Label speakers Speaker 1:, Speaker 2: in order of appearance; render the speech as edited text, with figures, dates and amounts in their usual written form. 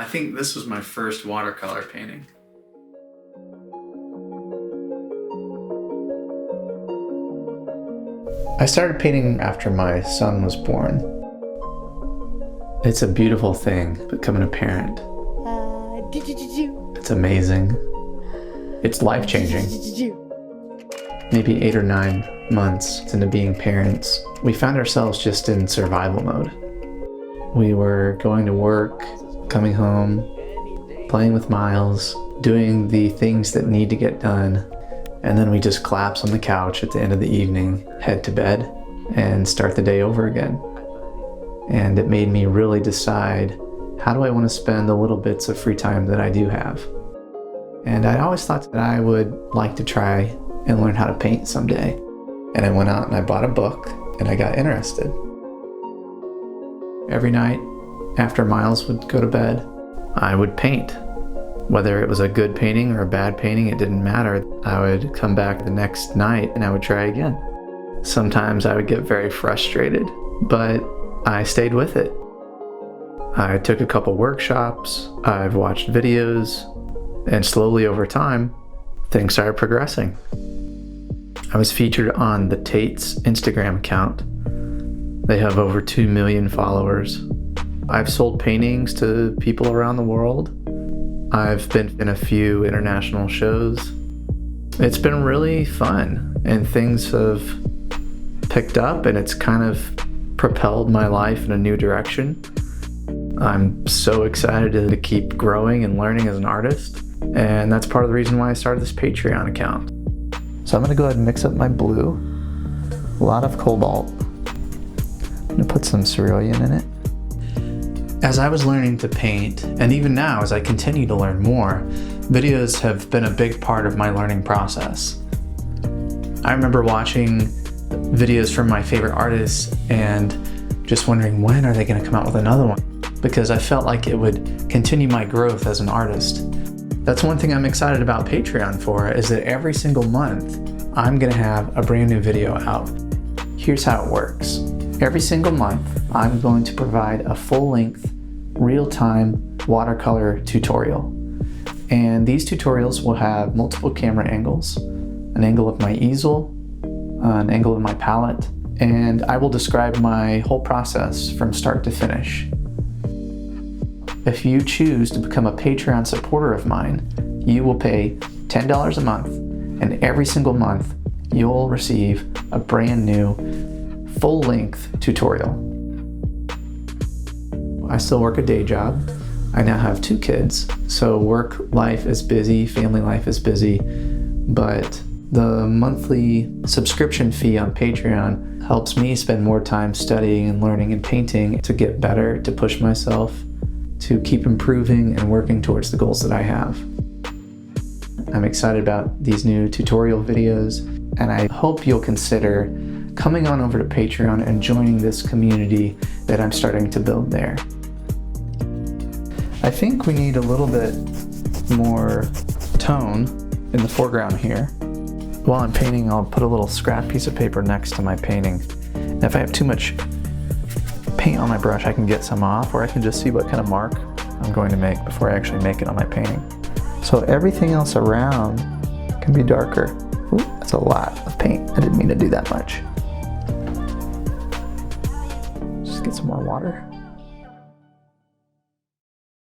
Speaker 1: I think this was my first watercolor painting. I started painting after my son was born. It's a beautiful thing, becoming a parent. It's amazing. It's life-changing. Maybe 8 or 9 months into being parents, we found ourselves just in survival mode. We were going to work, coming home, playing with Miles, doing the things that need to get done, and then we just collapse on the couch at the end of the evening, head to bed, and start the day over again. And it made me really decide, how do I want to spend the little bits of free time that I do have? And I always thought that I would like to try and learn how to paint someday. And I went out and I bought a book and I got interested. Every night after Miles would go to bed, I would paint. Whether it was a good painting or a bad painting, it didn't matter. I would come back the next night and I would try again. Sometimes I would get very frustrated, but I stayed with it. I took a couple workshops, I've watched videos, and slowly over time, things started progressing. I was featured on the Tate's Instagram account. They have over 2 million followers. I've sold paintings to people around the world. I've been in a few international shows. It's been really fun, and things have picked up, and it's kind of propelled my life in a new direction. I'm so excited to keep growing and learning as an artist, and that's part of the reason why I started this Patreon account. So I'm gonna go ahead and mix up my blue, a lot of cobalt. I'm gonna put some cerulean in it. As I was learning to paint, and even now as I continue to learn more, videos have been a big part of my learning process. I remember watching videos from my favorite artists and just wondering, when are they gonna come out with another one? Because I felt like it would continue my growth as an artist. That's one thing I'm excited about Patreon for, is that every single month, I'm gonna have a brand new video out. Here's how it works. Every single month, I'm going to provide a full-length, real-time watercolor tutorial. And these tutorials will have multiple camera angles, an angle of my easel, an angle of my palette, and I will describe my whole process from start to finish. If you choose to become a Patreon supporter of mine, you will pay $10 a month, and every single month, you'll receive a brand new full-length tutorial. I still work a day job. I now have 2 kids, so work life is busy, family life is busy, but the monthly subscription fee on Patreon helps me spend more time studying and learning and painting to get better, to push myself, to keep improving and working towards the goals that I have. I'm excited about these new tutorial videos, and I hope you'll consider coming on over to Patreon and joining this community that I'm starting to build there. I think we need a little bit more tone in the foreground here. While I'm painting, I'll put a little scrap piece of paper next to my painting. And if I have too much paint on my brush, I can get some off, or I can just see what kind of mark I'm going to make before I actually make it on my painting. So everything else around can be darker. Ooh, that's a lot of paint. I didn't mean to do that much. Just get some more water.